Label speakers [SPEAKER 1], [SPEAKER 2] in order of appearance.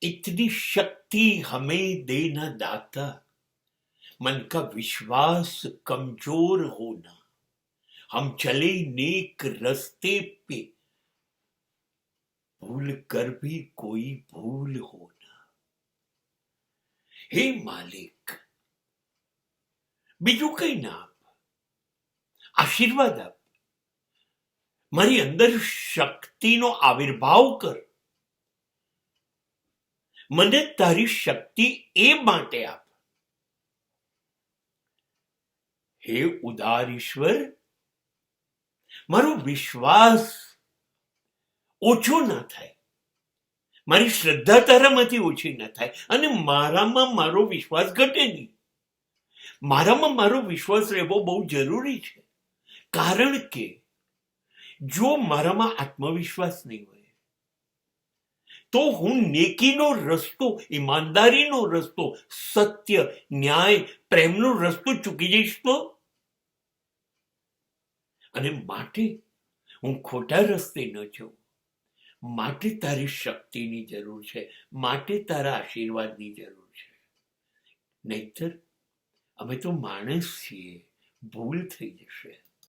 [SPEAKER 1] इतनी शक्ति हमें देना दाता, मन का विश्वास कमजोर होना, हम चले नेक रस्ते पे, भूल कर भी कोई भूल होना। हे मालिक, બીજું કઈ ના આપ, આશીર્વાદ આપ, મારી અંદર શક્તિનો આવિર્ભાવ કર, મને તારી શક્તિ એ માટે આપ. હે ઉદાર ઈશ્વર, મારો વિશ્વાસ ઓછો ના થાય, મારી શ્રદ્ધા તારામાંથી ઓછી ના થાય, અને મારામાં મારો વિશ્વાસ ઘટે નહીં. મારામાં મારો વિશ્વાસ રહેવો બહુ જરૂરી છે, કારણ કે જો મારામાં આત્મવિશ્વાસ નહીં હોય તો હું નેકીનો રસ્તો, ઈમાનદારીનો રસ્તો, સત્ય, ન્યાય, પ્રેમનો રસ્તો ચૂકી જઈશ તો, અને માટે હું ખોટા રસ્તે ન જાઉં. માટે તારી શક્તિની જરૂર છે, માટે તારા આશીર્વાદની જરૂર છે. નહીતર અમે તો માણસ છીએ, ભૂલ થઈ જશે.